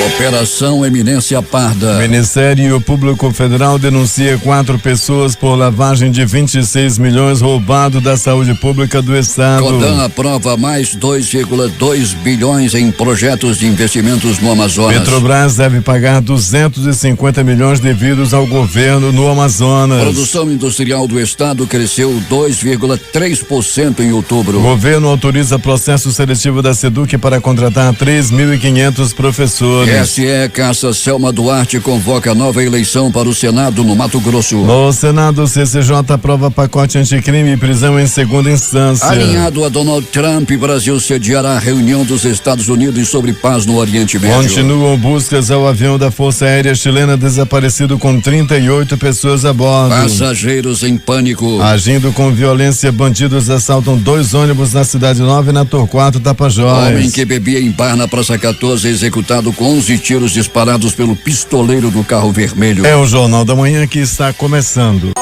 Operação Eminência Parda. Ministério Público Federal denuncia 4 pessoas por lavagem de 26 milhões roubado da saúde pública do estado. Codan aprova mais 2,2 bilhões em projetos de investimentos no Amazonas. Petrobras deve pagar 250 milhões devidos ao governo no Amazonas. Produção industrial do estado cresceu 2,3% em outubro. O governo autoriza processo seletivo da SEDUC para contratar 3.500 professores. TSE caça Selma Duarte, convoca nova eleição para o Senado no Mato Grosso. No Senado, o CCJ aprova pacote anticrime e prisão em segunda instância. Alinhado a Donald Trump, Brasil sediará a reunião dos Estados Unidos sobre paz no Oriente Médio. Continuam buscas ao avião da Força Aérea Chilena desaparecido com 38 pessoas a bordo. Passageiros em pânico. Agindo com violência, bandidos assaltam 2 ônibus na Cidade Nova e na Torquato Tapajós. Homem que bebia em bar na Praça 14 é executado com 11 tiros disparados pelo pistoleiro do carro vermelho. É o Jornal da Manhã que está começando.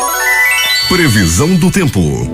Previsão do tempo.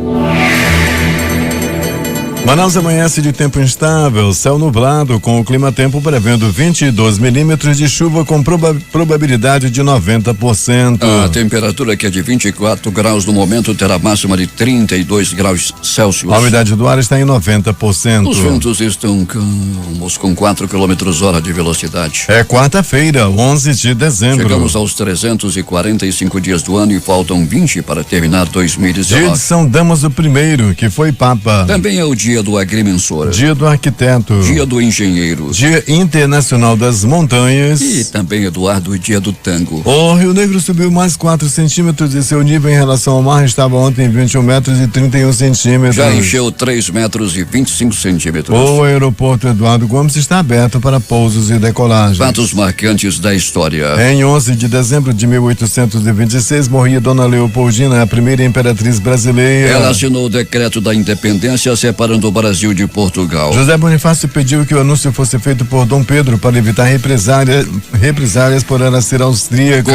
Manaus amanhece de tempo instável, céu nublado, com o clima-tempo prevendo 22 milímetros de chuva com probabilidade de 90%. A temperatura, que é de 24 graus no momento, terá máxima de 32 graus Celsius. A umidade do ar está em 90%. Os ventos estão calmos, com 4 km/h de velocidade. É quarta-feira, 11 de dezembro. Chegamos aos 345 dias do ano e faltam 20 para terminar 2019. Dia de São Damaso I, que foi Papa. Também é o dia do agrimensor. Dia do arquiteto. Dia do engenheiro. Dia internacional das montanhas. E também, Eduardo, o dia do tango. O Rio Negro subiu mais 4 centímetros de seu nível em relação ao mar. Estava ontem em 21 metros e 31 centímetros. Já encheu 3 metros e 25 centímetros. O aeroporto Eduardo Gomes está aberto para pousos e decolagens. Fatos marcantes da história. Em 11 de dezembro de 1826, morria Dona Leopoldina, a primeira imperatriz brasileira. Ela assinou o decreto da independência, separando o Brasil de Portugal. José Bonifácio pediu que o anúncio fosse feito por Dom Pedro para evitar represálias por ela ser austríaca.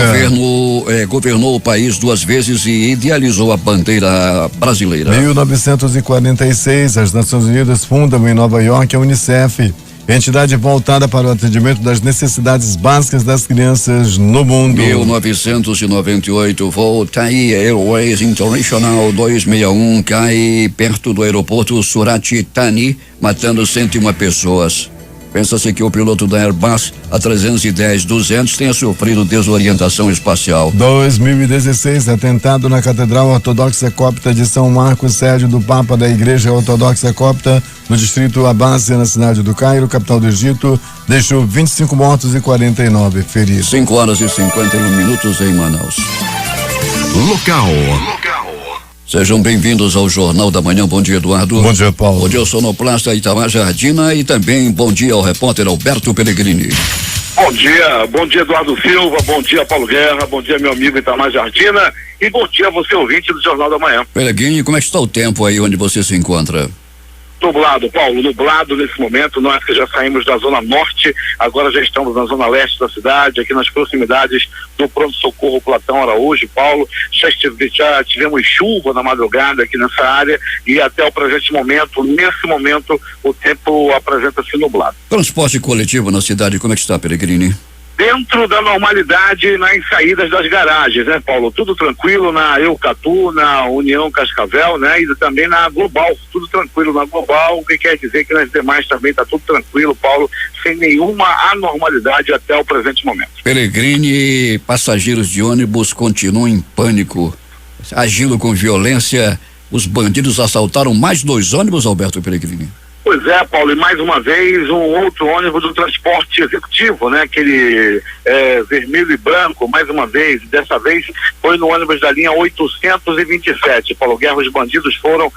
Governou o país 2 vezes e idealizou a bandeira brasileira. 1946, as Nações Unidas fundam em Nova York a UNICEF, entidade voltada para o atendimento das necessidades básicas das crianças no mundo. 1998, voo Thai Airways International 261 cai perto do aeroporto Surati Thani, matando 101 pessoas. Pensa-se que o piloto da Airbus A310-200 tenha sofrido desorientação espacial. 2016, atentado na Catedral Ortodoxa Copta de São Marcos, sede do Papa da Igreja Ortodoxa Copta, no distrito Abásia, na cidade do Cairo, capital do Egito, deixou 25 mortos e 49 feridos. 5 horas e 51 minutos em Manaus. Local. Sejam bem-vindos ao Jornal da Manhã. Bom dia, Eduardo. Bom dia, Paulo. Bom dia ao sonoplasta Itamar Jardina e também bom dia ao repórter Alberto Pellegrini. Bom dia Eduardo Silva, bom dia Paulo Guerra, bom dia meu amigo Itamar Jardina e bom dia a você ouvinte do Jornal da Manhã. Pellegrini, como é que está o tempo aí onde você se encontra? Nublado, Paulo, nublado nesse momento. Nós que já saímos da zona norte, agora já estamos na zona leste da cidade, aqui nas proximidades do pronto-socorro Platão Araújo. Paulo, já tivemos chuva na madrugada aqui nessa área e até o presente momento, nesse momento, o tempo apresenta-se nublado. Transporte coletivo na cidade, como é que está, Pellegrini? Dentro da normalidade nas saídas das garagens, né, Paulo? Tudo tranquilo na Eucatu, na União Cascavel, né? E também na Global, tudo tranquilo na Global, o que quer dizer que nas demais também está tudo tranquilo, Paulo, sem nenhuma anormalidade até o presente momento. Pellegrini, passageiros de ônibus continuam em pânico, agindo com violência. Os bandidos assaltaram mais 2 ônibus, Alberto Pellegrini. Pois é, Paulo, e mais uma vez um outro ônibus do transporte executivo, né? Aquele vermelho e branco, mais uma vez, dessa vez foi no ônibus da linha 827, Paulo Guerra. Os bandidos foram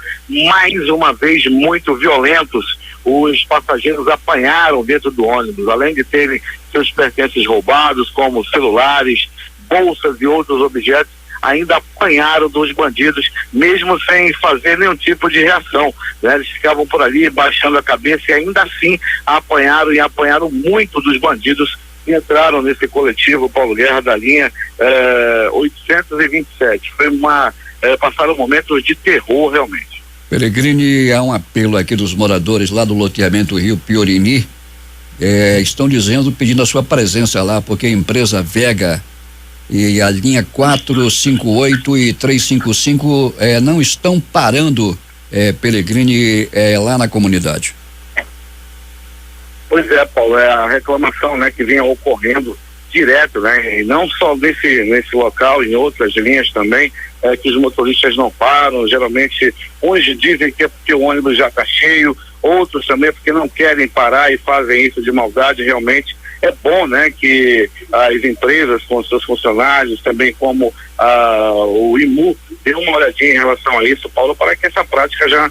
mais uma vez muito violentos. Os passageiros apanharam dentro do ônibus, além de terem seus pertences roubados, como celulares, bolsas e outros objetos, ainda apanharam dos bandidos, mesmo sem fazer nenhum tipo de reação, né? Eles ficavam por ali baixando a cabeça e ainda assim apanharam muito dos bandidos que entraram nesse coletivo Paulo Guerra da linha 827. Passaram momentos de terror realmente. Pellegrini, há um apelo aqui dos moradores lá do loteamento Rio Piorini, estão dizendo, pedindo a sua presença lá, porque a empresa Vega e a linha 458 e 355 não estão parando, Pellegrini, lá na comunidade. Pois é, Paulo, é a reclamação, né, que vinha ocorrendo direto, né, e não só nesse local, em outras linhas também, que os motoristas não param. Geralmente, uns dizem que é porque o ônibus já está cheio, outros também porque não querem parar e fazem isso de maldade. Realmente é bom, né, que as empresas com seus funcionários, também como o IMU, dê uma olhadinha em relação a isso, Paulo, para que essa prática já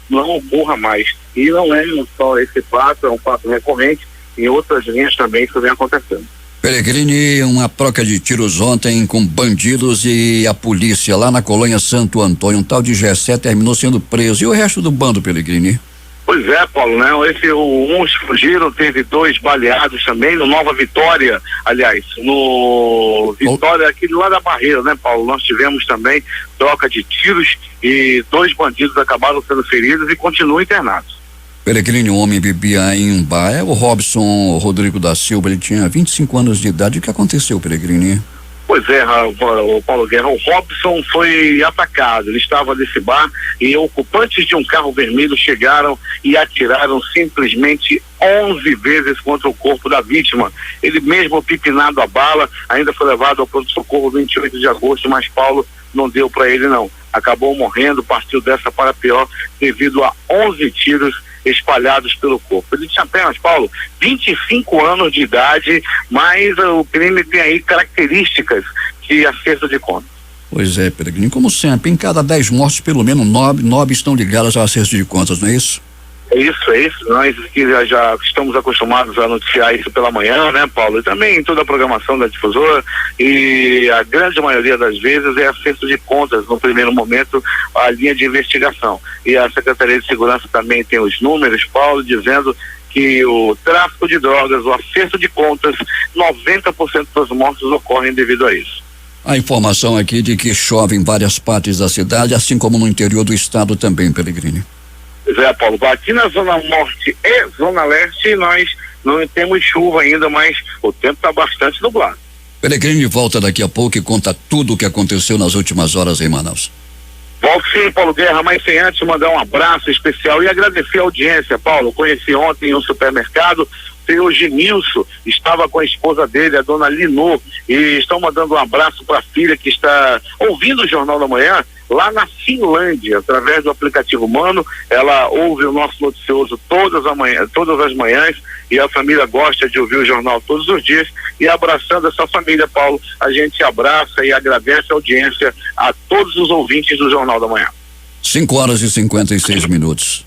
não ocorra mais. E não é só esse fato, é um fato recorrente, em outras linhas também isso vem acontecendo. Pellegrini, uma troca de tiros ontem com bandidos e a polícia lá na colônia Santo Antônio. Um tal de Gessé terminou sendo preso. E o resto do bando, Pellegrini? Pois é, Paulo, né? Uns fugiram, teve 2 baleados também no Nova Vitória, aliás, no Vitória, aquele lá da Barreira, né, Paulo? Nós tivemos também troca de tiros e 2 bandidos acabaram sendo feridos e continuam internados. Pellegrini, um homem bebia em um bar. O Robson Rodrigo da Silva, ele tinha 25 anos de idade. O que aconteceu, Pellegrini? Pois é, o Paulo Guerra, o Robson foi atacado. Ele estava nesse bar e ocupantes de um carro vermelho chegaram e atiraram simplesmente 11 vezes contra o corpo da vítima. Ele mesmo pipinado a bala, ainda foi levado ao pronto-socorro 28 de agosto, mas Paulo não deu para ele não. Acabou morrendo, partiu dessa para pior, devido a 11 tiros espalhados pelo corpo. Ele tinha apenas, Paulo, 25 anos de idade, mas o crime tem aí características de acerto de contas. Pois é, Pellegrini, como sempre, em cada 10 mortes, pelo menos 9 estão ligadas ao acerto de contas, não é isso? É isso. Nós que já estamos acostumados a noticiar isso pela manhã, né, Paulo? E também em toda a programação da Difusora, e a grande maioria das vezes é acerto de contas, no primeiro momento, a linha de investigação. E a Secretaria de Segurança também tem os números, Paulo, dizendo que o tráfico de drogas, o acerto de contas, 90% das mortes ocorrem devido a isso. A informação aqui de que chove em várias partes da cidade, assim como no interior do estado também, Pellegrini. Pois é, Paulo, aqui na Zona Norte e Zona Leste nós não temos chuva ainda, mas o tempo está bastante nublado. Pellegrini volta daqui a pouco e conta tudo o que aconteceu nas últimas horas em Manaus. Volto sim, Paulo Guerra, mas sem antes mandar um abraço especial e agradecer a audiência, Paulo. Conheci ontem em um supermercado o senhor Genilson, estava com a esposa dele, a dona Linô, e estão mandando um abraço para a filha que está ouvindo o Jornal da Manhã lá na Finlândia, através do aplicativo Mano. Ela ouve o nosso noticioso todas as manhãs, e a família gosta de ouvir o jornal todos os dias. E abraçando essa família, Paulo, a gente abraça e agradece a audiência a todos os ouvintes do Jornal da Manhã. 5:56.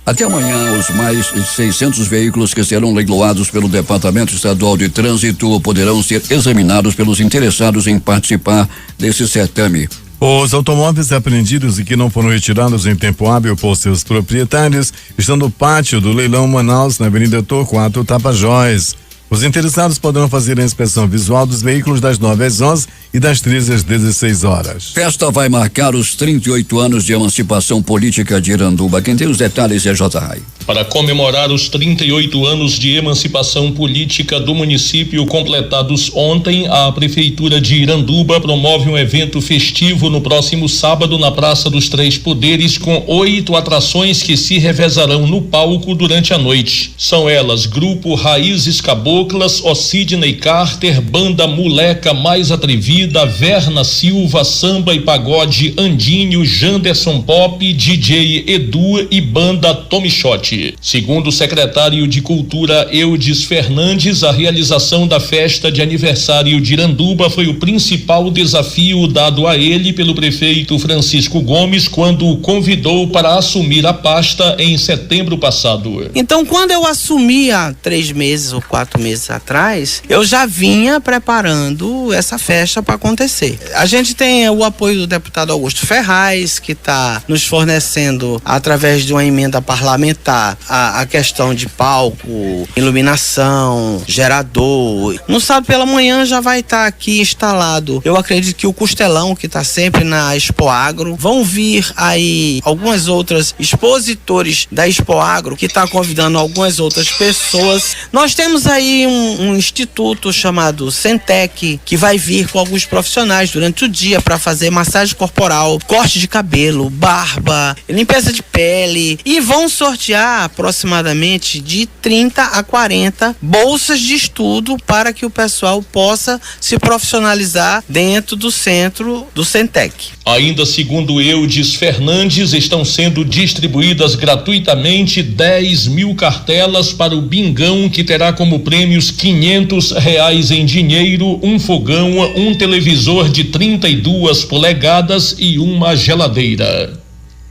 Até amanhã, os mais de 600 veículos que serão leiloados pelo Departamento Estadual de Trânsito poderão ser examinados pelos interessados em participar desse certame. Os automóveis apreendidos e que não foram retirados em tempo hábil por seus proprietários estão no pátio do leilão Manaus, na Avenida Torquato Tapajós. Os interessados poderão fazer a inspeção visual dos veículos das 9 às 11 e das 13 às 16 horas. Festa vai marcar os 38 anos de emancipação política de Iranduba. Quem tem os detalhes é J. Rai. Para comemorar os 38 anos de emancipação política do município completados ontem, a Prefeitura de Iranduba promove um evento festivo no próximo sábado na Praça dos Três Poderes, com 8 atrações que se revezarão no palco durante a noite. São elas: Grupo Raízes Caboclas, Sidney Carter, Banda Moleca Mais Atrevida, Verna Silva, Samba e Pagode Andinho, Janderson Pop, DJ Edu e Banda Tomichote. Segundo o secretário de Cultura Eudes Fernandes, a realização da festa de aniversário de Iranduba foi o principal desafio dado a ele pelo prefeito Francisco Gomes quando o convidou para assumir a pasta em setembro passado. Então, quando eu assumi há 3 meses ou 4 meses meses atrás, eu já vinha preparando essa festa para acontecer. A gente tem o apoio do deputado Augusto Ferraz, que está nos fornecendo, através de uma emenda parlamentar, a questão de palco, iluminação, gerador. No sábado pela manhã já vai estar aqui instalado. Eu acredito que o Costelão, que está sempre na Expo Agro, vão vir aí algumas outras expositores da Expo Agro, que está convidando algumas outras pessoas. Nós temos aí um instituto chamado Centec, que vai vir com alguns profissionais durante o dia para fazer massagem corporal, corte de cabelo, barba, limpeza de pele, e vão sortear aproximadamente de 30 a 40 bolsas de estudo para que o pessoal possa se profissionalizar dentro do centro do Centec. Ainda segundo Eudes Fernandes, estão sendo distribuídas gratuitamente 10.000 cartelas para o Bingão, que terá como prêmios R$500 em dinheiro, um fogão, um televisor de 32 polegadas e uma geladeira.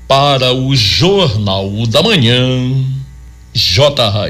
Para o Jornal da Manhã, J. Rai.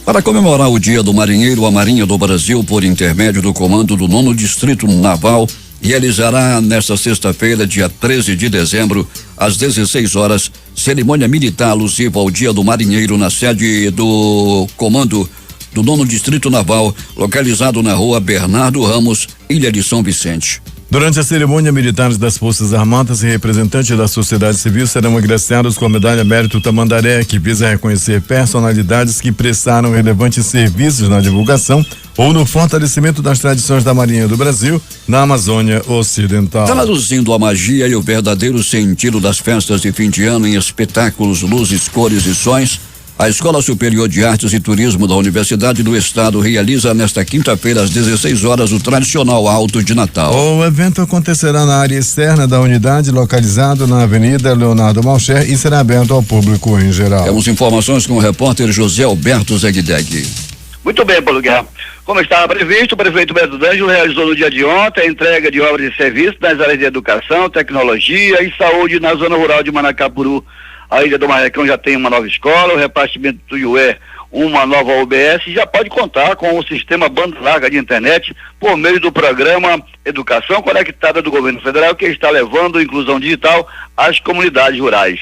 Para comemorar o Dia do Marinheiro, a Marinha do Brasil, por intermédio do comando do 9º Distrito Naval, realizará nesta sexta-feira, dia 13 de dezembro, às 16 horas, cerimônia militar alusiva ao Dia do Marinheiro na sede do comando do 9º Distrito Naval, localizado na rua Bernardo Ramos, Ilha de São Vicente. Durante a cerimônia, militares das Forças Armadas e representantes da sociedade civil serão agraciados com a medalha Mérito Tamandaré, que visa reconhecer personalidades que prestaram relevantes serviços na divulgação ou no fortalecimento das tradições da Marinha do Brasil na Amazônia Ocidental. Traduzindo a magia e o verdadeiro sentido das festas de fim de ano em espetáculos, luzes, cores e sons, a Escola Superior de Artes e Turismo da Universidade do Estado realiza nesta quinta-feira às 16 horas o tradicional Alto de Natal. O evento acontecerá na área externa da unidade, localizado na Avenida Leonardo Malcher, e será aberto ao público em geral. Temos informações com o repórter José Alberto Zegdeg. Muito bem, Paulo Guerra. Como estava previsto, o prefeito Beto D'Angelo realizou no dia de ontem a entrega de obras e serviços nas áreas de educação, tecnologia e saúde na zona rural de Manacapuru. A Ilha do Marrecão já tem uma nova escola, o repartimento do Iué uma nova UBS, e já pode contar com o sistema banda larga de internet por meio do programa Educação Conectada do Governo Federal, que está levando inclusão digital às comunidades rurais.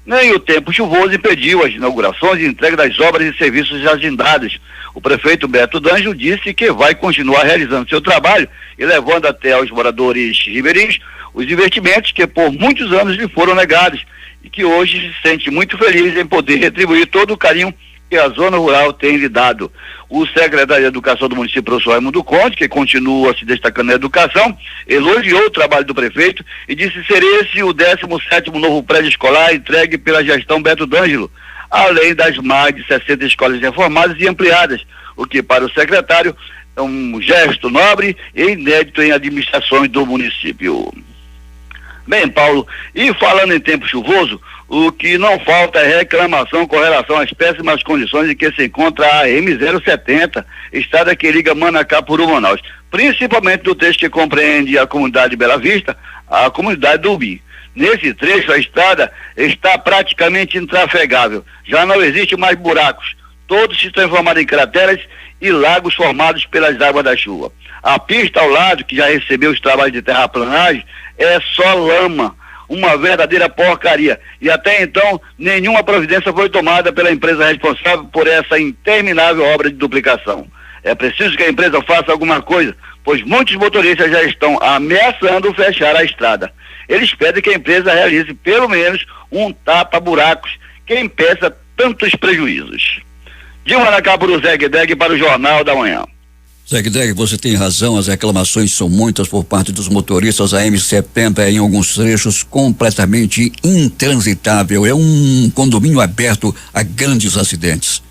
Nem o tempo chuvoso impediu as inaugurações e entrega das obras e serviços agendados. O prefeito Beto D'Angelo disse que vai continuar realizando seu trabalho e levando até aos moradores ribeirinhos os investimentos que por muitos anos lhe foram negados, e que hoje se sente muito feliz em poder retribuir todo o carinho que a zona rural tem lhe dado. O secretário de Educação do município, professor Raimundo Conde, que continua se destacando na educação, elogiou o trabalho do prefeito e disse ser esse o 17º novo prédio escolar entregue pela gestão Beto D'Angelo, além das mais de 60 escolas reformadas e ampliadas, o que para o secretário é um gesto nobre e inédito em administrações do município. Bem, Paulo, e falando em tempo chuvoso, o que não falta é reclamação com relação às péssimas condições em que se encontra a M070, estrada que liga Manacapuru-Manaus, principalmente no trecho que compreende a comunidade de Bela Vista, a comunidade do Ubi. Nesse trecho, a estrada está praticamente intrafegável, já não existe mais buracos, todos se transformaram em crateras e lagos formados pelas águas da chuva. A pista ao lado, que já recebeu os trabalhos de terraplanagem, é só lama, uma verdadeira porcaria. E até então, nenhuma providência foi tomada pela empresa responsável por essa interminável obra de duplicação. É preciso que a empresa faça alguma coisa, pois muitos motoristas já estão ameaçando fechar a estrada. Eles pedem que a empresa realize pelo menos um tapa-buracos que impeça tantos prejuízos. De Manacapuru, Zegdeg, para o Jornal da Manhã. Zegdeg, você tem razão, as reclamações são muitas por parte dos motoristas. A M70 é em alguns trechos completamente intransitável, é um condomínio aberto a grandes acidentes.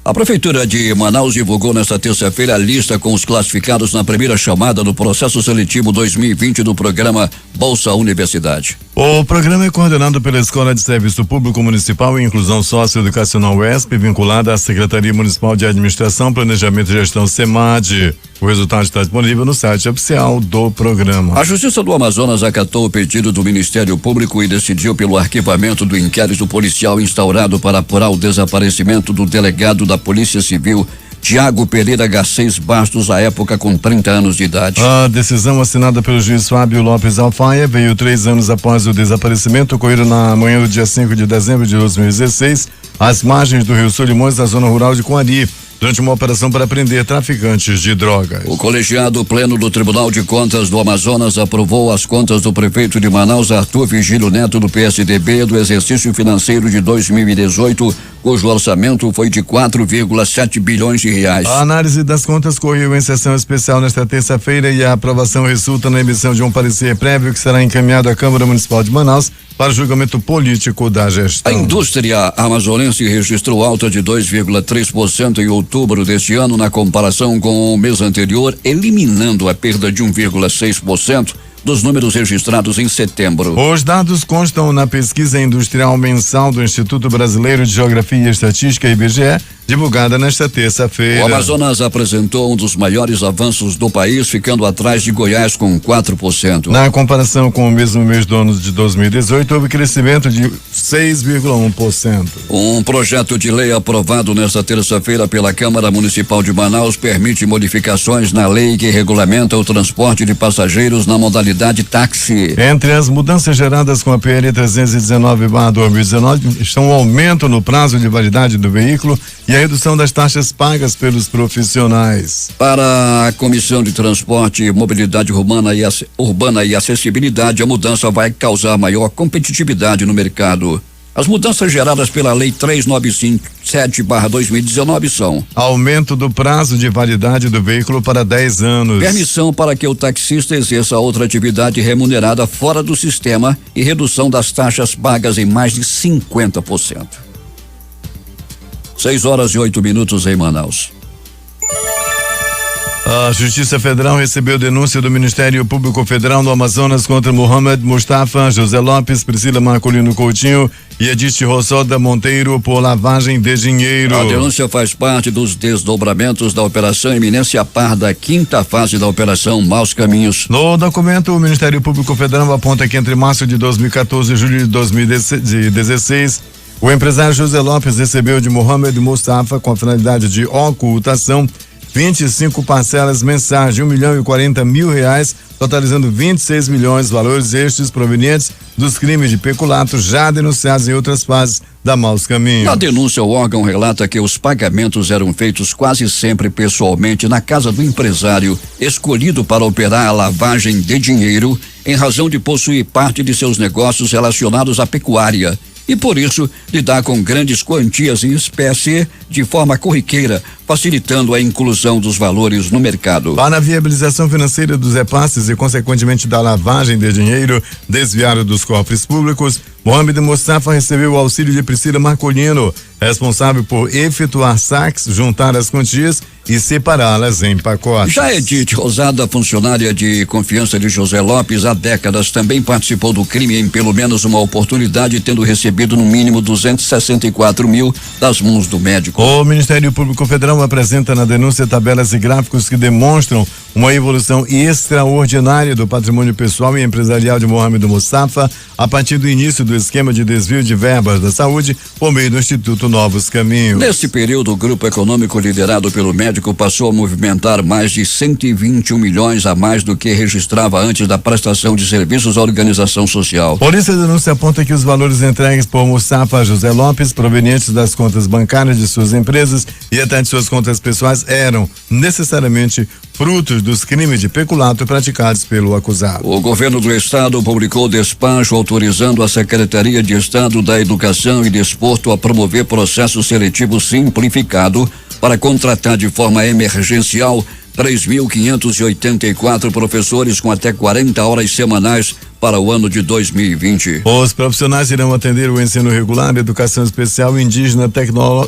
A Prefeitura de Manaus divulgou nesta terça-feira a lista com os classificados na primeira chamada do processo seletivo 2020 do programa Bolsa Universidade. O programa é coordenado pela Escola de Serviço Público Municipal e Inclusão Socioeducacional UESP, vinculada à Secretaria Municipal de Administração, Planejamento e Gestão SEMAD. O resultado está disponível no site oficial do programa. A Justiça do Amazonas acatou o pedido do Ministério Público e decidiu pelo arquivamento do inquérito policial instaurado para apurar o desaparecimento do delegado da Polícia Civil, Tiago Pereira Garcês Bastos, à época com 30 anos de idade. A decisão assinada pelo juiz Fábio Lopes Alfaia veio 3 anos após o desaparecimento ocorrido na manhã do dia 5 de dezembro de 2016, às margens do Rio Solimões, da zona rural de Coari, durante uma operação para prender traficantes de drogas. O colegiado pleno do Tribunal de Contas do Amazonas aprovou as contas do prefeito de Manaus, Arthur Vigílio Neto, do PSDB, do exercício financeiro de 2018, cujo orçamento foi de 4,7 bilhões de reais. A análise das contas correu em sessão especial nesta terça-feira e a aprovação resulta na emissão de um parecer prévio que será encaminhado à Câmara Municipal de Manaus para julgamento político da gestão. A indústria amazonense registrou alta de 2,3% em outubro deste ano na comparação com o mês anterior, eliminando a perda de 1,6% dos números registrados em setembro. Os dados constam na pesquisa industrial mensal do Instituto Brasileiro de Geografia e Estatística, IBGE, divulgada nesta terça-feira. O Amazonas apresentou um dos maiores avanços do país, ficando atrás de Goiás com 4%. Na comparação com o mesmo mês do ano de 2018, houve crescimento de 6,1%. Um projeto de lei aprovado nesta terça-feira pela Câmara Municipal de Manaus permite modificações na lei que regulamenta o transporte de passageiros na modalidade táxi. Entre as mudanças geradas com a PL 319/2019 estão o aumento no prazo de validade do veículo e a redução das taxas pagas pelos profissionais. Para a Comissão de Transporte, Mobilidade Urbana e Acessibilidade, a mudança vai causar maior competitividade no mercado. As mudanças geradas pela Lei 3957/2019 são: aumento do prazo de validade do veículo para 10 anos. Permissão para que o taxista exerça outra atividade remunerada fora do sistema e redução das taxas pagas em mais de 50%. 6h08 em Manaus. A Justiça Federal recebeu denúncia do Ministério Público Federal no Amazonas contra Mohamed Mustafa, José Lopes, Priscila Marcolino Coutinho e Edith Rossoda Monteiro por lavagem de dinheiro. A denúncia faz parte dos desdobramentos da Operação Eminência Par, da 5ª fase da Operação Maus Caminhos. No documento, o Ministério Público Federal aponta que entre março de 2014 e julho de 2016, o empresário José Lopes recebeu de Mohamed Mustafa, com a finalidade de ocultação, 25 parcelas mensais de R$1.040.000, totalizando 26 milhões, valores estes provenientes dos crimes de peculato já denunciados em outras fases da Maus Caminhos. Na denúncia, o órgão relata que os pagamentos eram feitos quase sempre pessoalmente na casa do empresário escolhido para operar a lavagem de dinheiro, em razão de possuir parte de seus negócios relacionados à pecuária e, por isso, lidar com grandes quantias em espécie de forma corriqueira, facilitando a inclusão dos valores no mercado. Para a viabilização financeira dos repasses e, consequentemente, da lavagem de dinheiro desviado dos cofres públicos, Mohamed Mustafa recebeu o auxílio de Priscila Marcolino, responsável por efetuar saques, juntar as quantias e separá-las em pacotes. Já Edith Rosada, funcionária de confiança de José Lopes há décadas, também participou do crime em pelo menos uma oportunidade, tendo recebido no mínimo 264 mil das mãos do médico. O Ministério Público Federal apresenta na denúncia tabelas e gráficos que demonstram uma evolução extraordinária do patrimônio pessoal e empresarial de Mohamed Mustafa a partir do início do esquema de desvio de verbas da saúde por meio do Instituto Novos Caminhos. Nesse período, o grupo econômico liderado pelo médico passou a movimentar mais de 121 milhões a mais do que registrava antes da prestação de serviços à organização social. Por isso, a denúncia aponta que os valores entregues por Mustafa a José Lopes, provenientes das contas bancárias de suas empresas e até de suas contas pessoais, eram necessariamente frutos dos crimes de peculato praticados pelo acusado. O governo do estado publicou despacho autorizando a Secretaria de Estado da Educação e Desporto a promover processo seletivo simplificado para contratar de forma emergencial 3.584 professores com até 40 horas semanais para o ano de 2020. Os profissionais irão atender o ensino regular, educação especial, indígena,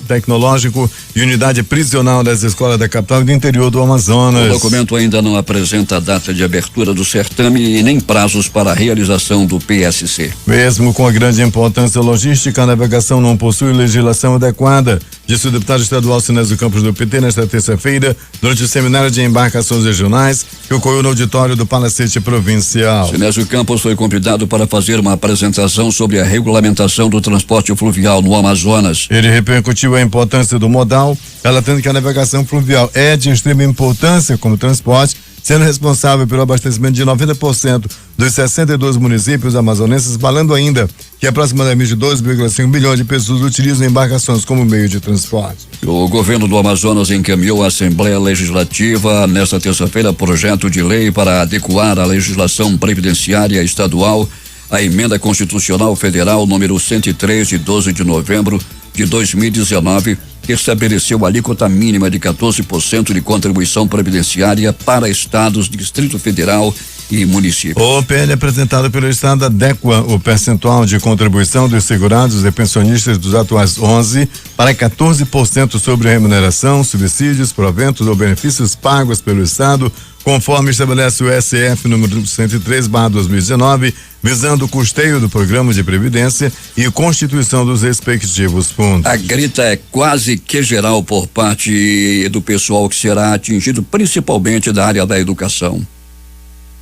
tecnológico e unidade prisional das escolas da capital e do interior do Amazonas. O documento ainda não apresenta a data de abertura do certame e nem prazos para a realização do PSC. Mesmo com a grande importância logística, a navegação não possui legislação adequada disse o deputado estadual Sinésio Campos do PT nesta terça-feira, durante o seminário de embarcações regionais que ocorreu no auditório do Palacete Provincial. Sinésio Campos foi convidado para fazer uma apresentação sobre a regulamentação do transporte fluvial no Amazonas. Ele repercutiu a importância do modal, relatando que a navegação fluvial é de extrema importância como transporte, sendo responsável pelo abastecimento de 90% dos 62 municípios amazonenses, falando ainda que aproximadamente 2,5 bilhões de pessoas utilizam embarcações como meio de transporte. O governo do Amazonas encaminhou à Assembleia Legislativa nesta terça-feira projeto de lei para adequar a legislação previdenciária estadual à emenda constitucional federal número 103 de 12 de novembro de 2019, que estabeleceu a alíquota mínima de 14% de contribuição previdenciária para estados, Distrito Federal e municípios. O PL apresentado pelo Estado adequa o percentual de contribuição dos segurados e pensionistas dos atuais 11% para 14% sobre remuneração, subsídios, proventos ou benefícios pagos pelo Estado, conforme estabelece o SF número 103/2019, visando o custeio do programa de previdência e constituição dos respectivos fundos. A grita é quase que geral por parte do pessoal que será atingido, principalmente da área da educação.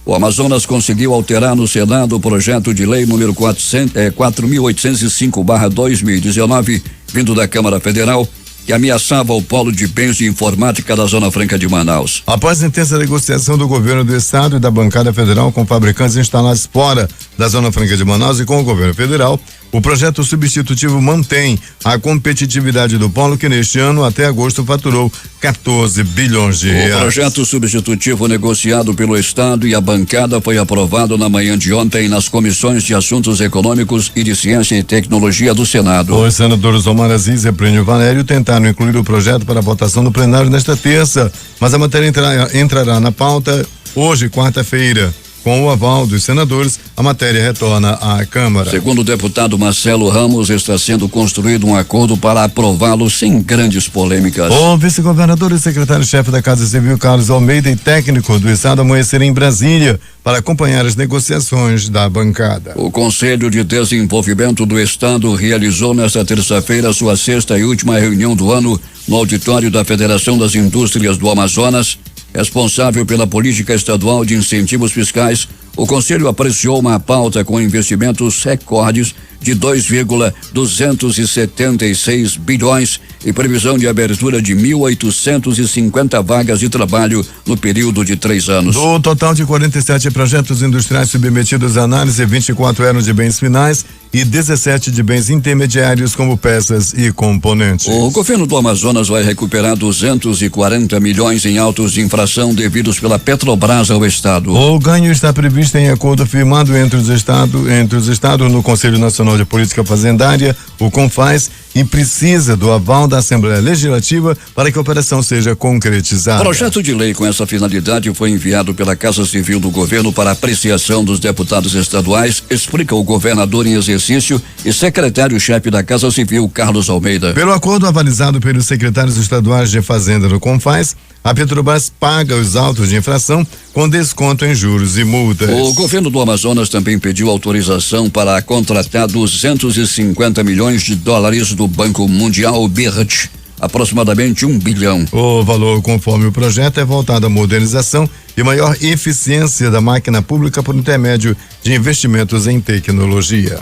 O Amazonas conseguiu alterar no Senado o projeto de lei número 4.805/2019, vindo da Câmara Federal, que ameaçava o polo de bens de informática da Zona Franca de Manaus. Após intensa negociação do governo do estado e da bancada federal com fabricantes instalados fora da Zona Franca de Manaus e com o governo federal, o projeto substitutivo mantém a competitividade do polo, que neste ano, até agosto, faturou 14 bilhões de reais. O projeto substitutivo negociado pelo Estado e a bancada foi aprovado na manhã de ontem nas comissões de Assuntos Econômicos e de Ciência e Tecnologia do Senado. Os senadores Omar Aziz e Plínio Valério tentaram incluir o projeto para votação no plenário nesta terça, mas a matéria entrará na pauta hoje, quarta-feira. Com o aval dos senadores, a matéria retorna à Câmara. Segundo o deputado Marcelo Ramos, está sendo construído um acordo para aprová-lo sem grandes polêmicas. O vice-governador e secretário-chefe da Casa Civil, Carlos Almeida, e técnico do Estado amanheceram em Brasília para acompanhar as negociações da bancada. O Conselho de Desenvolvimento do Estado realizou nesta terça-feira sua sexta e última reunião do ano no auditório da Federação das Indústrias do Amazonas. Responsável pela política estadual de incentivos fiscais, o Conselho apreciou uma pauta com investimentos recordes de 2,276 bilhões e previsão de abertura de 1.850 vagas de trabalho no período de 3 anos. Do total de 47 projetos industriais submetidos à análise, 24 eram de bens finais e 17 de bens intermediários, como peças e componentes. O governo do Amazonas vai recuperar 240 milhões em autos de infração devidos pela Petrobras ao Estado. O ganho está previsto em acordo firmado entre os estados no Conselho Nacional de Política Fazendária, o CONFAS, e precisa do aval da Assembleia Legislativa para que a operação seja concretizada. O projeto de lei com essa finalidade foi enviado pela Casa Civil do Governo para apreciação dos deputados estaduais, explica o governador em exercício e secretário-chefe da Casa Civil, Carlos Almeida. Pelo acordo avalizado pelos secretários estaduais de Fazenda no CONFAS, a Petrobras paga os autos de infração com desconto em juros e multas. O governo do Amazonas também pediu autorização para contratar 250 milhões de dólares do Banco Mundial BIRD, aproximadamente 1 bilhão. O valor, conforme o projeto, é voltado à modernização e maior eficiência da máquina pública por intermédio de investimentos em tecnologia.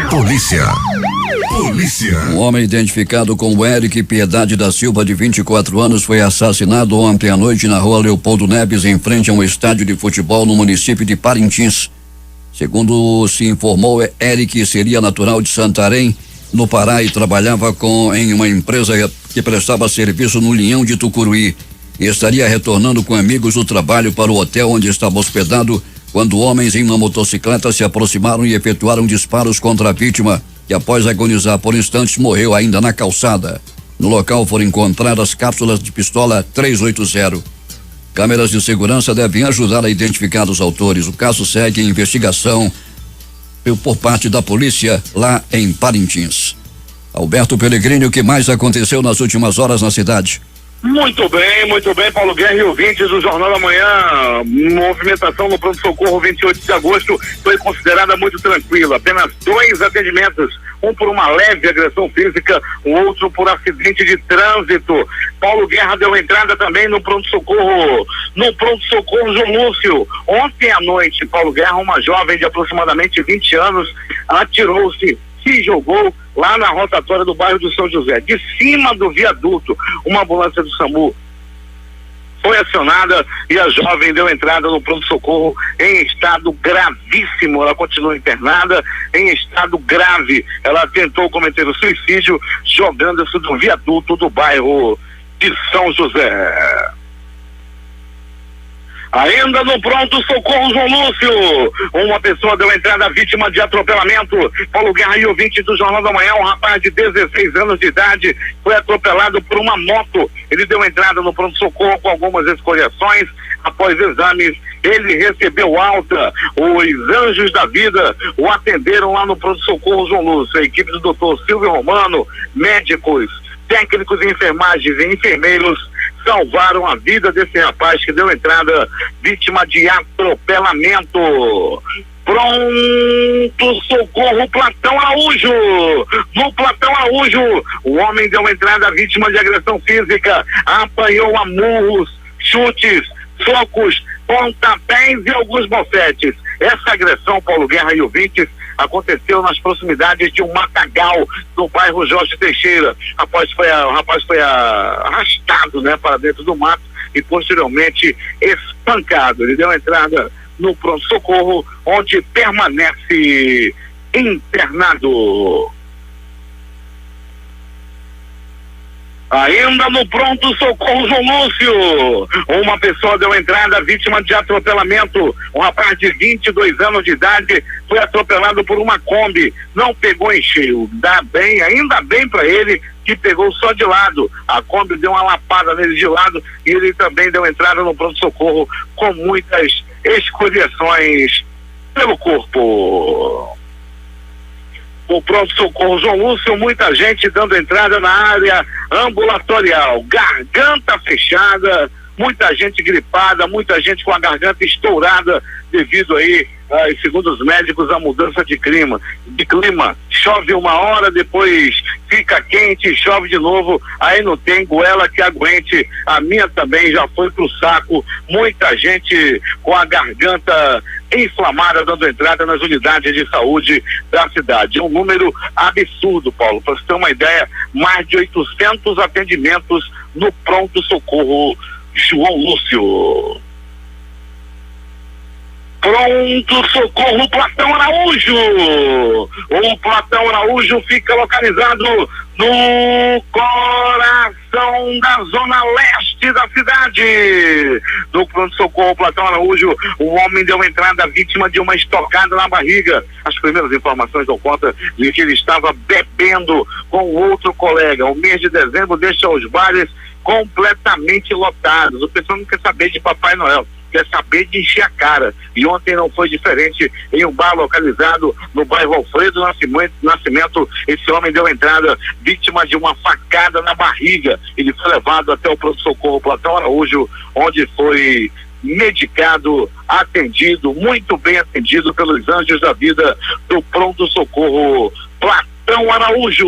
Polícia. Um homem identificado como Eric Piedade da Silva, de 24 anos, foi assassinado ontem à noite na rua Leopoldo Neves, em frente a um estádio de futebol no município de Parintins. Segundo se informou, Eric seria natural de Santarém, no Pará, e trabalhava em uma empresa que prestava serviço no Linhão de Tucuruí e estaria retornando com amigos do trabalho para o hotel onde estava hospedado, quando homens em uma motocicleta se aproximaram e efetuaram disparos contra a vítima, que após agonizar por instantes morreu ainda na calçada. No local foram encontradas cápsulas de pistola 380. Câmeras de segurança devem ajudar a identificar os autores. O caso segue em investigação por parte da polícia lá em Parintins. Alberto Pellegrini, o que mais aconteceu nas últimas horas na cidade? Muito bem, Paulo Guerra e ouvintes do Jornal da Manhã. Movimentação no pronto-socorro 28 de agosto foi considerada muito tranquila. Apenas 2 atendimentos, um por uma leve agressão física, o outro por acidente de trânsito. Paulo Guerra deu entrada também no pronto-socorro João Lúcio. Ontem à noite, Paulo Guerra, uma jovem de aproximadamente 20 anos, atirou-se, se jogou lá na rotatória do bairro do São José, de cima do viaduto. Uma ambulância do SAMU foi acionada e a jovem deu entrada no pronto-socorro em estado gravíssimo. Ela continua internada em estado grave. Ela tentou cometer o suicídio jogando-se do viaduto do bairro de São José. Ainda no pronto-socorro João Lúcio, uma pessoa deu entrada vítima de atropelamento. Paulo Guerra e ouvinte do Jornal da Manhã, um rapaz de 16 anos de idade foi atropelado por uma moto. Ele deu entrada no pronto-socorro com algumas escoriações. Após exames, ele recebeu alta. Os anjos da vida o atenderam lá no pronto-socorro João Lúcio. A equipe do Dr. Silvio Romano, médicos, técnicos de enfermagem e enfermeiros salvaram a vida desse rapaz que deu entrada vítima de atropelamento. Pronto socorro Platão Araújo. No Platão Araújo, o homem deu entrada vítima de agressão física, apanhou a murros, chutes, socos, pontapés e alguns bofetes. Essa agressão, Paulo Guerra e ouvintes, aconteceu nas proximidades de um matagal no bairro Jorge Teixeira. O rapaz foi arrastado, né, para dentro do mato e posteriormente espancado. Ele deu entrada no pronto-socorro, onde permanece internado. Ainda no pronto-socorro João Lúcio, uma pessoa deu entrada vítima de atropelamento. Um rapaz de 22 anos de idade foi atropelado por uma Kombi. Não pegou em cheio. Ainda bem para ele que pegou só de lado. A Kombi deu uma lapada nele de lado e ele também deu entrada no pronto-socorro com muitas escoriações pelo corpo. O pronto-socorro João Lúcio, muita gente dando entrada na área ambulatorial, garganta fechada, muita gente gripada, muita gente com a garganta estourada devido aí, segundo os médicos, a mudança de clima. Chove uma hora, depois fica quente, chove de novo, aí não tem goela que aguente. A minha também já foi pro saco, muita gente com a garganta inflamada dando entrada nas unidades de saúde da cidade. É um número absurdo, Paulo. Para você ter uma ideia, mais de 800 atendimentos no pronto-socorro João Lúcio. Pronto-socorro Platão Araújo. O Platão Araújo fica localizado no coração da zona leste da cidade. No pronto-socorro Platão Araújo, o homem deu entrada vítima de uma estocada na barriga. As primeiras informações dão conta de que ele estava bebendo com outro colega. O mês de dezembro deixa os bares completamente lotados. O pessoal não quer saber de Papai Noel, quer saber de encher a cara. E ontem não foi diferente. Em um bar localizado no bairro Alfredo Nascimento, esse homem deu entrada vítima de uma facada na barriga. Ele foi levado até o pronto-socorro Platão Araújo, onde foi medicado, atendido, muito bem atendido pelos anjos da vida do pronto-socorro Platão Araújo.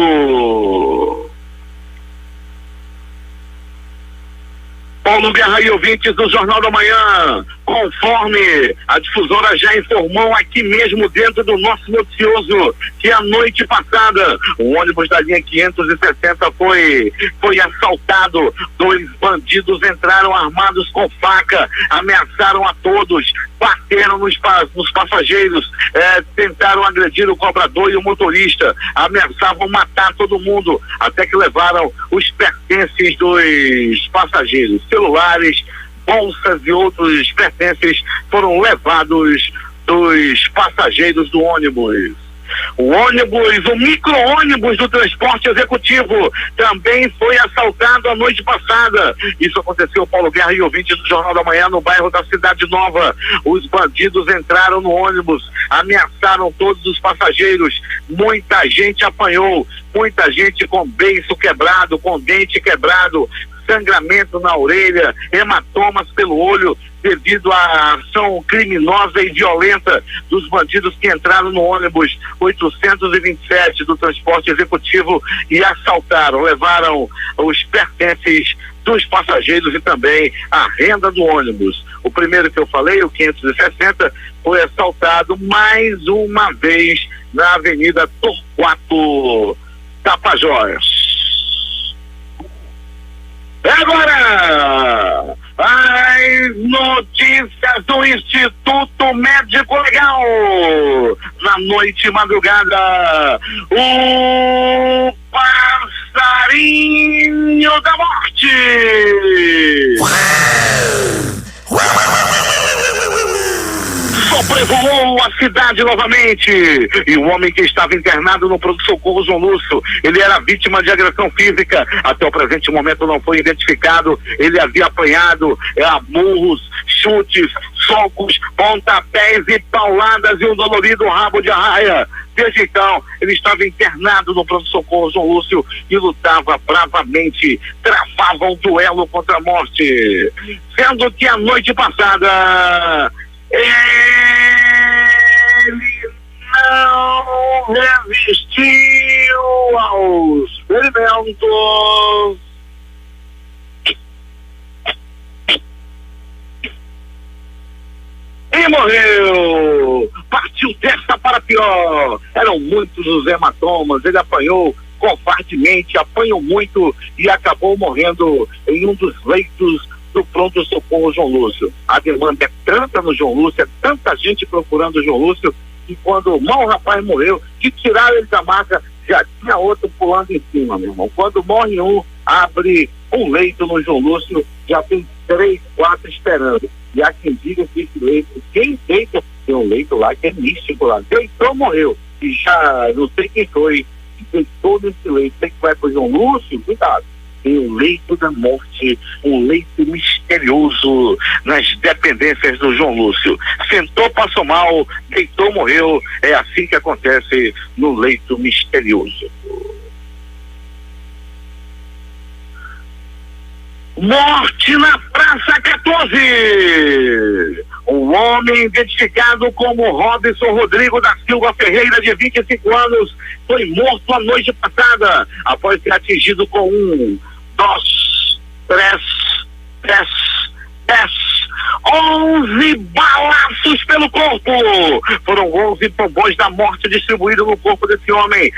Paulo Guerra e ouvintes do Jornal da Manhã, conforme a difusora já informou aqui mesmo dentro do nosso noticioso, que a noite passada o ônibus da linha 560 foi assaltado. 2 bandidos entraram armados com faca, ameaçaram a todos, bateram nos passageiros, tentaram agredir o cobrador e o motorista, ameaçavam matar todo mundo, até que levaram os pertences dos passageiros. Celulares, bolsas e outros pertences foram levados dos passageiros do ônibus. O micro-ônibus do transporte executivo também foi assaltado a noite passada. Isso aconteceu, Paulo Guerra e ouvintes do Jornal da Manhã, no bairro da Cidade Nova. Os bandidos entraram no ônibus, ameaçaram todos os passageiros. Muita gente apanhou, muita gente com beiço quebrado, com dente quebrado. sangramento na orelha, hematomas pelo olho, devido à ação criminosa e violenta dos bandidos que entraram no ônibus 827 do transporte executivo e assaltaram, levaram os pertences dos passageiros e também a renda do ônibus. O primeiro que eu falei, o 560, foi assaltado mais uma vez na Avenida Torquato Tapajós. Agora, as notícias do Instituto Médico Legal. Na noite e madrugada, o passarinho da morte. Sobrevoou a cidade novamente e o homem que estava internado no pronto-socorro João Lúcio, ele era vítima de agressão física. Até o presente momento não foi identificado. Ele havia apanhado murros, chutes, socos, pontapés e pauladas e um dolorido rabo de arraia. Desde então, ele estava internado no pronto-socorro João Lúcio e lutava bravamente, travava um duelo contra a morte. Sendo que a noite passada ele não resistiu aos ferimentos e morreu. Partiu dessa para pior. Eram muitos os hematomas. Ele apanhou covardemente, apanhou muito e acabou morrendo em um dos leitos do pronto-socorro João Lúcio. A demanda é tanta no João Lúcio, é tanta gente procurando o João Lúcio, que quando o rapaz morreu, que tiraram ele da maca, já tinha outro pulando em cima, meu irmão. Quando morre um, abre um leito no João Lúcio, já tem 3, 4 esperando. E há quem diga que esse leito, quem deita, tem um leito lá que é místico lá. Deitou, morreu. E já não sei quem foi, deitou nesse leito. Tem que vai pro João Lúcio, cuidado. Tem um leito da morte, um leito misterioso nas dependências do João Lúcio. Sentou, passou mal, deitou, morreu. É assim que acontece no leito misterioso. Morte na Praça 14. Um homem identificado como Robson Rodrigo da Silva Ferreira, de 25 anos, foi morto a noite passada após ser atingido com 1, 2, 3, 11 balaços pelo corpo. Foram 11 bombons da morte distribuídos no corpo desse homem.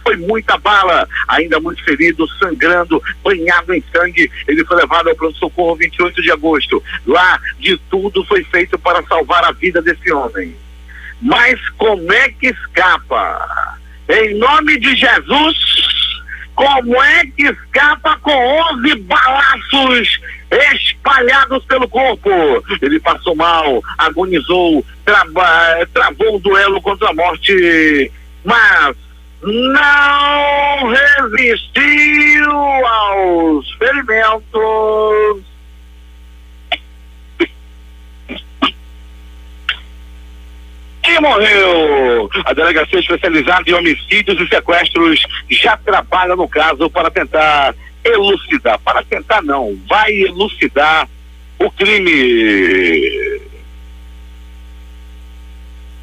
Foi muita bala. Ainda muito ferido, sangrando, banhado em sangue. Ele foi levado ao pronto-socorro 28 de agosto. Lá, de tudo foi feito para salvar a vida desse homem. Mas como é que escapa? Em nome de Jesus, como é que escapa com 11 balaços espalhados pelo corpo? Ele passou mal, agonizou, travou um duelo contra a morte, mas não resistiu aos ferimentos e morreu. A Delegacia Especializada em Homicídios e Sequestros já trabalha no caso para tentar elucidar. Para tentar não, vai elucidar o crime.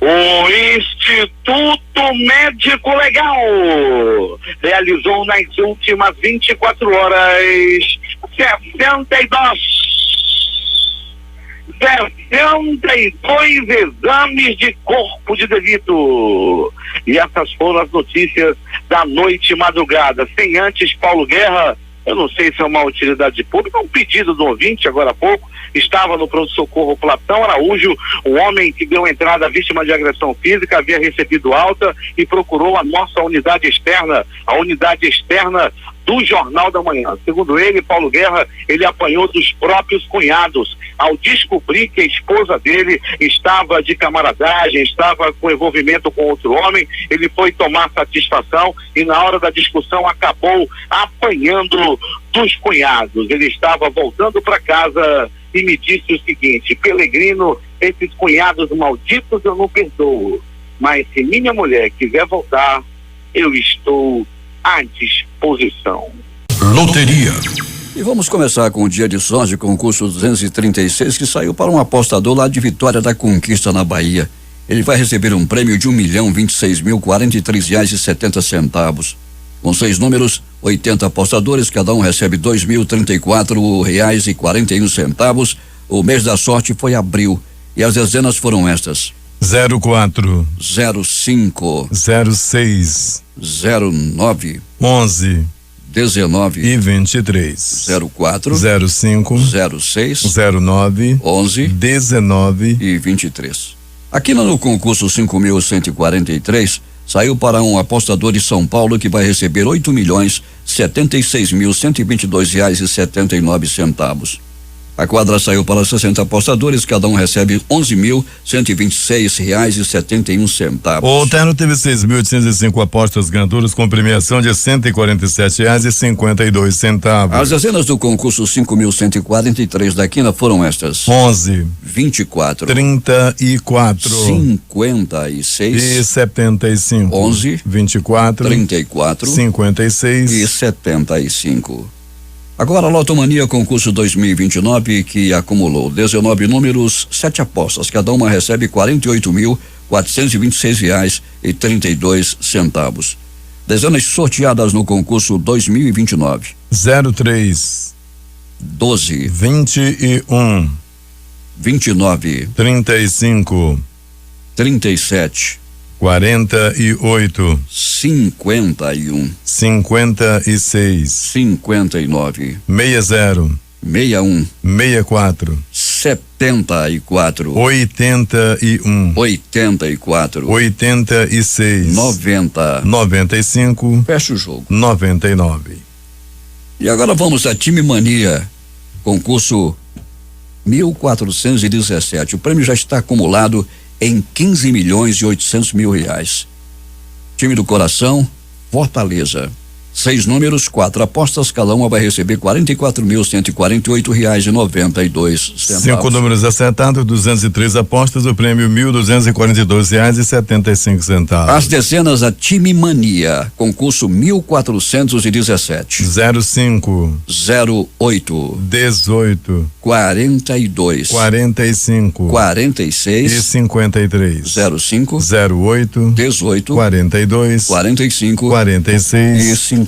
O Instituto Médico Legal realizou nas últimas 24 horas 62 exames de corpo de delito. E essas foram as notícias da noite e madrugada. Sem antes, Paulo Guerra, eu não sei se é uma utilidade pública, um pedido do ouvinte agora há pouco, estava no pronto-socorro Platão Araújo, um homem que deu entrada vítima de agressão física, havia recebido alta e procurou a nossa unidade externa, a unidade externa do Jornal da Manhã. Segundo ele, Paulo Guerra, ele apanhou dos próprios cunhados. Ao descobrir que a esposa dele estava de camaradagem, estava com envolvimento com outro homem, ele foi tomar satisfação e na hora da discussão acabou apanhando dos cunhados. Ele estava voltando para casa e me disse o seguinte: Pelegrino, esses cunhados malditos eu não perdoo, mas se minha mulher quiser voltar, eu estou à disposição. Loteria. E vamos começar com o dia de sorte, concurso 236, que saiu para um apostador lá de Vitória da Conquista, na Bahia. Ele vai receber um prêmio de R$1.026.043,70. Com 6 números, 80 apostadores, cada um recebe R$2.034,41. O mês da sorte foi abril e as dezenas foram estas: 04, 05, 06, 09, 11 19 e 23, 04, 05, 06, 09, 11 19 e 23. Aqui no concurso 5.143, saiu para um apostador de São Paulo que vai receber R$8.076.122,79. A quadra saiu para 60 apostadores, cada um recebe R$11.126,71. O terno teve 6.805 apostas ganhadoras com premiação de R$147,52. As dezenas do concurso 5.143 da quina foram estas: 11, 24, 34, 56 e 75, 11, 24, 34 56 e 75. Agora a Lotomania concurso 2029, que acumulou 19 números, 7 apostas, cada uma recebe R$48.426,32. Dezenas sorteadas no concurso 2029: 03, 12, 21, 29, 35, 37, 48, 51, 56, 59, 60, 61, 64, 74, 81, 84, 86, 90. 95, Fecha o jogo. 99. E agora vamos a Time Mania, concurso 1417. O prêmio já está acumulado em R$15.800.000. Time do coração, Fortaleza. 6 números, 4 apostas, cada uma vai receber R$44.148,92. 5 números acertados, 203 apostas, o prêmio R$1.242,75. As dezenas a Time Mania, concurso 1417. 05, 08, 18, 42, 45 46 e 53. 05, 08, 18, 42, 45 46 e 53.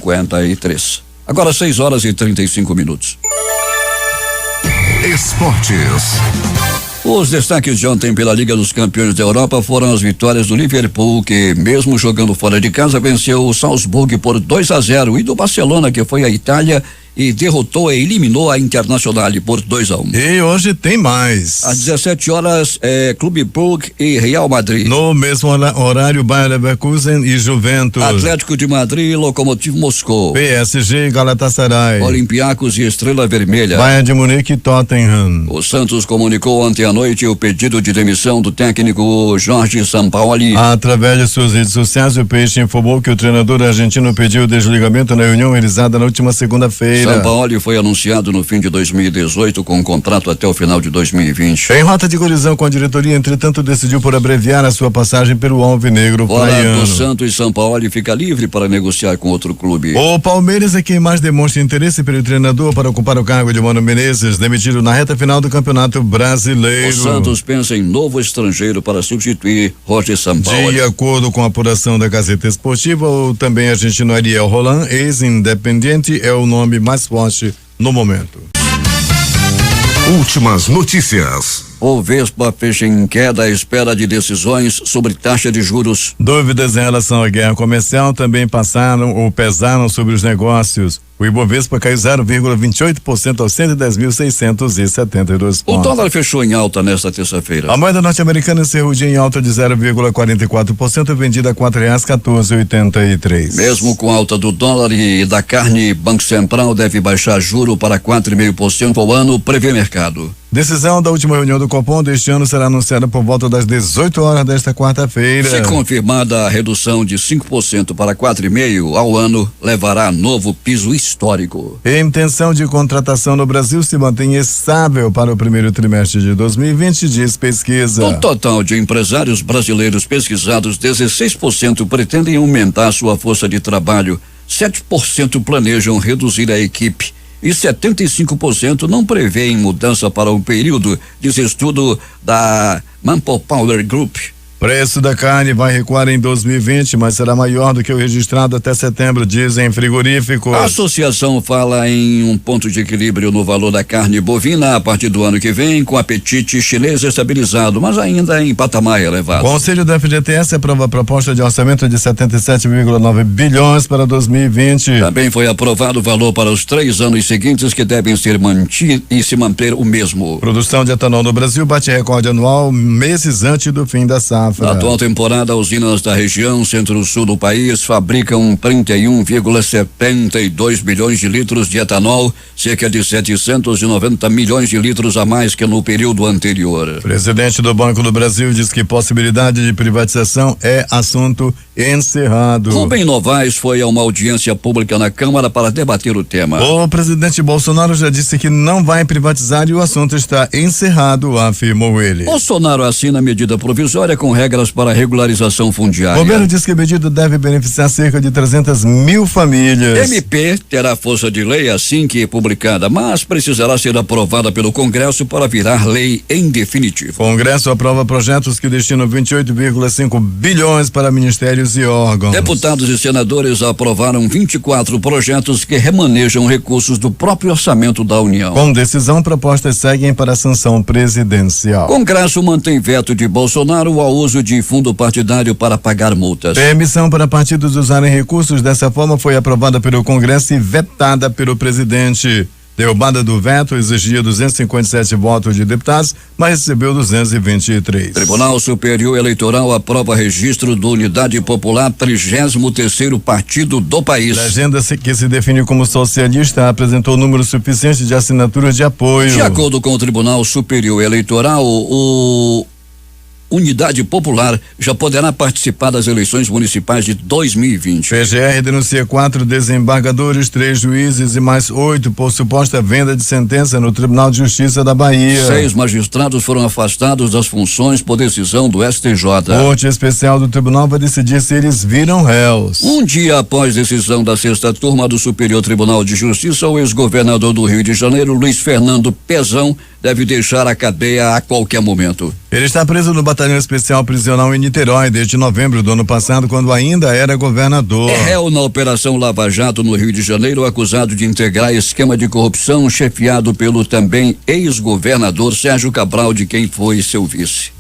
Agora 6h35. Esportes. Os destaques de ontem pela Liga dos Campeões da Europa foram as vitórias do Liverpool, que mesmo jogando fora de casa venceu o Salzburg por 2-0, e do Barcelona, que foi à Itália e derrotou e eliminou a Internacional por 2-1. E hoje tem mais. Às 17 horas, Clube Brugge e Real Madrid. No mesmo horário, Bayer Leverkusen e Juventus. Atlético de Madrid e Lokomotiv Moscou. PSG e Galatasaray. Olympiacos e Estrela Vermelha. Bayern de Munique e Tottenham. O Santos comunicou ontem à noite o pedido de demissão do técnico Jorge Sampaoli. Através de suas redes sociais, o Peixe informou que o treinador argentino pediu o desligamento na reunião realizada na última segunda-feira. Sampaoli foi anunciado no fim de 2018 com um contrato até o final de 2020. Em rota de colisão com a diretoria, entretanto, decidiu por abreviar a sua passagem pelo Alvinegro praiano. Do Santos, Sampaoli fica livre para negociar com outro clube. O Palmeiras é quem mais demonstra interesse pelo treinador para ocupar o cargo de Mano Menezes, demitido na reta final do Campeonato Brasileiro. O Santos pensa em novo estrangeiro para substituir Roger Sampaoli. De acordo com a apuração da Gazeta Esportiva, o também argentino Ariel Roland, ex-Independiente, é o nome mais forte no momento. Últimas notícias. O Vespa fecha em queda à espera de decisões sobre taxa de juros. Dúvidas em relação à guerra comercial também pesaram sobre os negócios. O Ibovespa caiu 0,28% aos 110.672 pontos. O dólar fechou em alta nesta terça-feira. A moeda norte-americana encerrou o dia em alta de 0,44%, vendida a R$4,14,83. Mesmo com alta do dólar e da carne, Banco Central deve baixar juro para 4,5% ao ano, prevê mercado. Decisão da última reunião do Copom deste ano será anunciada por volta das 18 horas desta quarta-feira. Se confirmada a redução de 5% para 4,5% ao ano, levará a novo piso histórico. A intenção de contratação no Brasil se mantém estável para o primeiro trimestre de 2020, diz pesquisa. Do total de empresários brasileiros pesquisados, 16% pretendem aumentar sua força de trabalho, 7% planejam reduzir a equipe e 75% não prevêem mudança para o período, diz estudo da Manpower Group. Preço da carne vai recuar em 2020, mas será maior do que o registrado até setembro, dizem frigoríficos. A associação fala em um ponto de equilíbrio no valor da carne bovina a partir do ano que vem, com apetite chinês estabilizado, mas ainda em patamar elevado. O Conselho do FGTS aprova a proposta de orçamento de 77,9 bilhões para 2020. Também foi aprovado o valor para os 3 anos seguintes, que devem ser mantidos e se manter o mesmo. Produção de etanol no Brasil bate recorde anual meses antes do fim da safra. Na atual temporada, usinas da região centro-sul do país fabricam 31,72 bilhões de litros de etanol, cerca de 790 milhões de litros a mais que no período anterior. O presidente do Banco do Brasil diz que possibilidade de privatização é assunto encerrado. Rubem Novaes foi a uma audiência pública na Câmara para debater o tema. O presidente Bolsonaro já disse que não vai privatizar e o assunto está encerrado, afirmou ele. Bolsonaro assina medida provisória com regras para regularização fundiária. O governo diz que a medida deve beneficiar cerca de 300 mil famílias. MP terá força de lei assim que publicada, mas precisará ser aprovada pelo Congresso para virar lei em definitivo. Congresso aprova projetos que destinam 28,5 bilhões para ministérios e órgãos. Deputados e senadores aprovaram 24 projetos que remanejam recursos do próprio orçamento da União. Com decisão, propostas seguem para a sanção presidencial. Congresso mantém veto de Bolsonaro ao uso de fundo partidário para pagar multas. Permissão para partidos usarem recursos dessa forma foi aprovada pelo Congresso e vetada pelo presidente. Derrubada do veto exigia 257 votos de deputados, mas recebeu 223. Tribunal Superior Eleitoral aprova registro do Unidade Popular, 33º partido do país. Legenda que se define como socialista apresentou número suficiente de assinaturas de apoio. De acordo com o Tribunal Superior Eleitoral, o Unidade Popular já poderá participar das eleições municipais de 2020. PGR denuncia 4 desembargadores, 3 juízes e mais 8 por suposta venda de sentença no Tribunal de Justiça da Bahia. 6 magistrados foram afastados das funções por decisão do STJ. Corte Especial do Tribunal vai decidir se eles viram réus. Um dia após decisão da 6ª turma do Superior Tribunal de Justiça, o ex-governador do Rio de Janeiro, Luiz Fernando Pezão, deve deixar a cadeia a qualquer momento. Ele está preso no Batalhão Especial Prisional em Niterói desde novembro do ano passado, quando ainda era governador. É réu na Operação Lava Jato no Rio de Janeiro, acusado de integrar esquema de corrupção chefiado pelo também ex-governador Sérgio Cabral, de quem foi seu vice.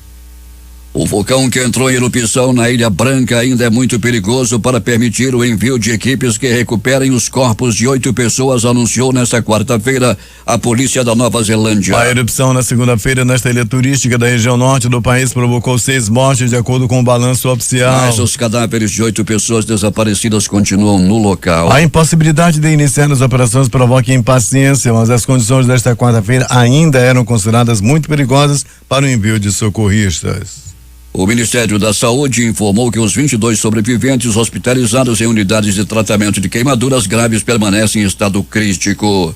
O vulcão que entrou em erupção na Ilha Branca ainda é muito perigoso para permitir o envio de equipes que recuperem os corpos de 8 pessoas, anunciou nesta quarta-feira a polícia da Nova Zelândia. A erupção na segunda-feira nesta ilha turística da região norte do país provocou 6 mortes, de acordo com o balanço oficial. Mas os cadáveres de 8 pessoas desaparecidas continuam no local. A impossibilidade de iniciar as operações provoca impaciência, mas as condições desta quarta-feira ainda eram consideradas muito perigosas para o envio de socorristas. O Ministério da Saúde informou que os 22 sobreviventes hospitalizados em unidades de tratamento de queimaduras graves permanecem em estado crítico.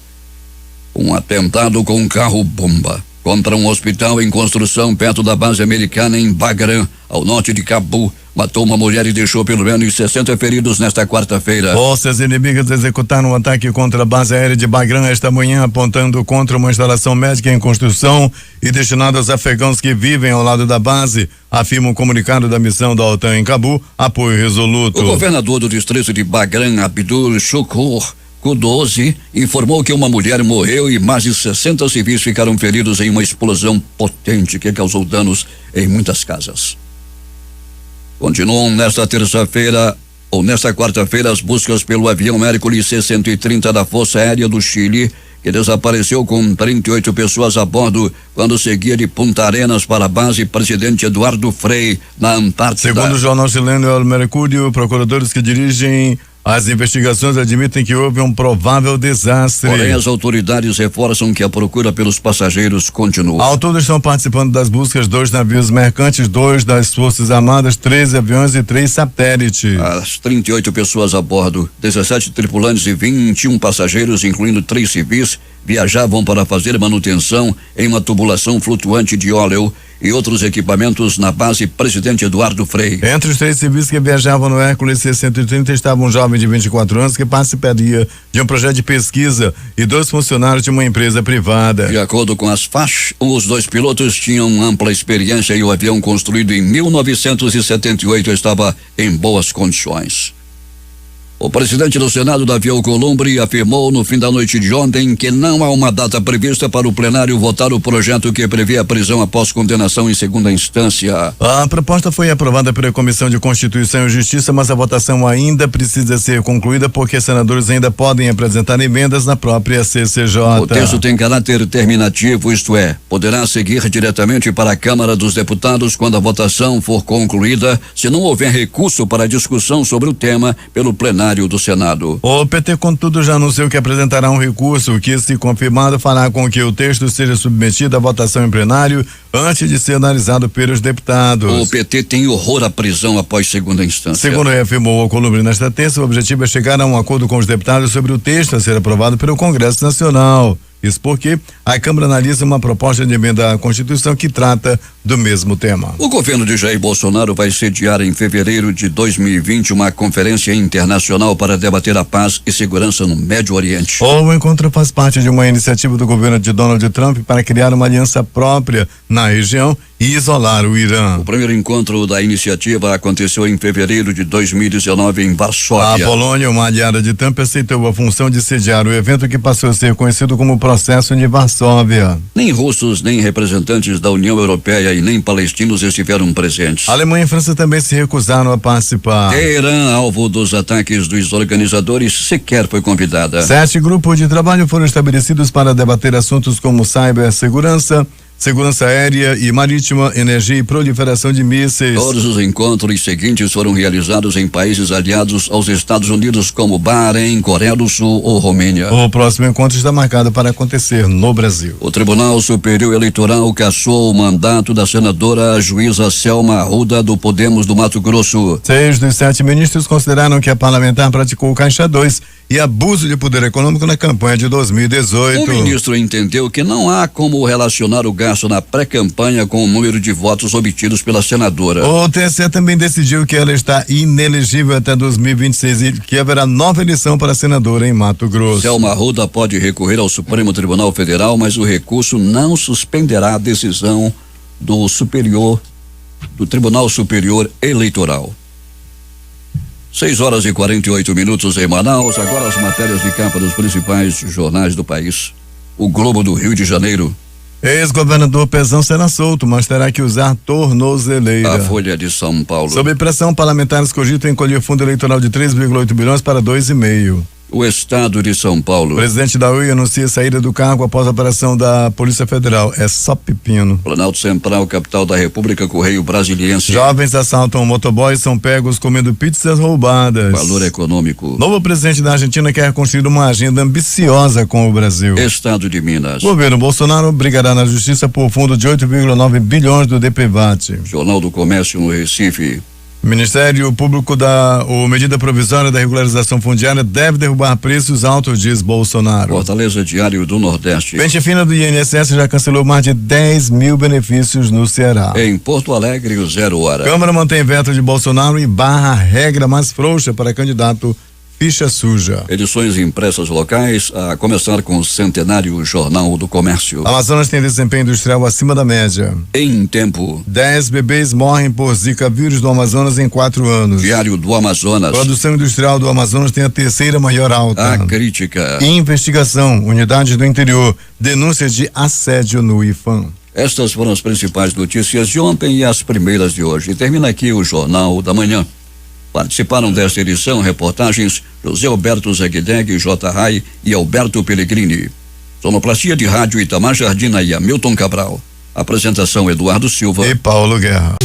Um atentado com um carro-bomba contra um hospital em construção perto da base americana em Bagram, ao norte de Cabu, matou uma mulher e deixou pelo menos 60 feridos nesta quarta-feira. Forças inimigas executaram um ataque contra a base aérea de Bagram esta manhã, apontando contra uma instalação médica em construção e destinada aos afegãos que vivem ao lado da base, afirma um comunicado da missão da OTAN em Cabu, apoio resoluto. O governador do distrito de Bagram, Abdul Shukur Kudozi, informou que uma mulher morreu e mais de 60 civis ficaram feridos em uma explosão potente que causou danos em muitas casas. Continuam nesta terça-feira ou nesta quarta-feira as buscas pelo avião Hércules C-130 da Força Aérea do Chile, que desapareceu com 38 pessoas a bordo quando seguia de Punta Arenas para a base Presidente Eduardo Frei, na Antártida. Segundo o jornal chileno El Mercurio, procuradores que dirigem as investigações admitem que houve um provável desastre. Porém, as autoridades reforçam que a procura pelos passageiros continua. Ao todo estão participando das buscas 2 navios mercantes, 2 das Forças Armadas, 13 aviões e 3 satélites. As 38 pessoas a bordo, 17 tripulantes e 21 passageiros, incluindo 3 civis, viajavam para fazer manutenção em uma tubulação flutuante de óleo e outros equipamentos na base Presidente Eduardo Frei. Entre os 3 civis que viajavam no Hércules C-130 estava um jovem de 24 anos que participaria de um projeto de pesquisa e 2 funcionários de uma empresa privada. De acordo com as FACH, os 2 pilotos tinham ampla experiência e o avião, construído em 1978, estava em boas condições. O presidente do Senado, Davi Alcolumbre, afirmou no fim da noite de ontem que não há uma data prevista para o plenário votar o projeto que prevê a prisão após condenação em segunda instância. A proposta foi aprovada pela Comissão de Constituição e Justiça, mas a votação ainda precisa ser concluída porque senadores ainda podem apresentar emendas na própria CCJ. O texto tem caráter terminativo, isto é, poderá seguir diretamente para a Câmara dos Deputados quando a votação for concluída, se não houver recurso para a discussão sobre o tema pelo plenário do Senado. O PT, contudo, já anunciou que apresentará um recurso que, se confirmado, fará com que o texto seja submetido à votação em plenário antes de ser analisado pelos deputados. O PT tem horror à prisão após segunda instância. Segundo afirmou Alcolumbre nesta terça, o objetivo é chegar a um acordo com os deputados sobre o texto a ser aprovado pelo Congresso Nacional. Isso porque a Câmara analisa uma proposta de emenda à Constituição que trata do mesmo tema. O governo de Jair Bolsonaro vai sediar em fevereiro de 2020 uma conferência internacional para debater a paz e segurança no Médio Oriente. O encontro faz parte de uma iniciativa do governo de Donald Trump para criar uma aliança própria na região e isolar o Irã. O primeiro encontro da iniciativa aconteceu em fevereiro de 2019 em Varsóvia. A Polônia, uma aliada de Trump, aceitou a função de sediar o evento que passou a ser conhecido como Processo de Varsóvia. Nem russos, nem representantes da União Europeia e nem palestinos estiveram presentes. A Alemanha e a França também se recusaram a participar. Teherã, alvo dos ataques dos organizadores, sequer foi convidada. 7 grupos de trabalho foram estabelecidos para debater assuntos como cibersegurança, segurança aérea e marítima, energia e proliferação de mísseis. Todos os encontros seguintes foram realizados em países aliados aos Estados Unidos, como Bahrein, Coreia do Sul ou Romênia. O próximo encontro está marcado para acontecer no Brasil. O Tribunal Superior Eleitoral cassou o mandato da senadora juíza Selma Arruda, do Podemos do Mato Grosso. 6 dos 7 ministros consideraram que a parlamentar praticou Caixa 2 e abuso de poder econômico na campanha de 2018. O ministro entendeu que não há como relacionar o gasto na pré-campanha com o número de votos obtidos pela senadora. O TSE também decidiu que ela está inelegível até 2026 e que haverá nova eleição para senadora em Mato Grosso. Selma Arruda pode recorrer ao Supremo Tribunal Federal, mas o recurso não suspenderá a decisão do Tribunal Superior Eleitoral. 6h48 em Manaus. Agora as matérias de capa dos principais jornais do país. O Globo do Rio de Janeiro. Ex-governador Pezão será solto, mas terá que usar tornozeleira. A Folha de São Paulo. Sob pressão, parlamentares cogitam encolher fundo eleitoral de 3,8 bilhões para 2,5. O Estado de São Paulo. O presidente da UI anuncia saída do cargo após a operação da Polícia Federal. É só pepino. Planalto Central, capital da República, Correio Brasiliense. Jovens assaltam motoboys, são pegos comendo pizzas roubadas. Valor econômico. Novo presidente da Argentina quer construir uma agenda ambiciosa com o Brasil. Estado de Minas. Governo Bolsonaro brigará na justiça por fundo de 8,9 bilhões do DPVAT. Jornal do Comércio no Recife. Ministério Público medida provisória da regularização fundiária deve derrubar preços altos, diz Bolsonaro. Fortaleza, Diário do Nordeste. Pente fina do INSS já cancelou mais de 10 mil benefícios no Ceará. Em Porto Alegre, o 0 hora. Câmara mantém veto de Bolsonaro e barra regra mais frouxa para candidato ficha suja. Edições impressas locais, a começar com o centenário Jornal do Comércio. Amazonas tem desempenho industrial acima da média. Em tempo. 10 bebês morrem por Zika vírus do Amazonas em 4 anos. Diário do Amazonas. Produção industrial do Amazonas tem a terceira maior alta. A crítica. Investigação, unidades do interior, denúncias de assédio no IFAM. Estas foram as principais notícias de ontem e as primeiras de hoje. E termina aqui o Jornal da Manhã. Participaram desta edição reportagens José Alberto Zegdeg, J. Rai e Alberto Pellegrini. Sonoplastia de rádio Itamar Jardina e Hamilton Cabral. Apresentação Eduardo Silva e Paulo Guerra.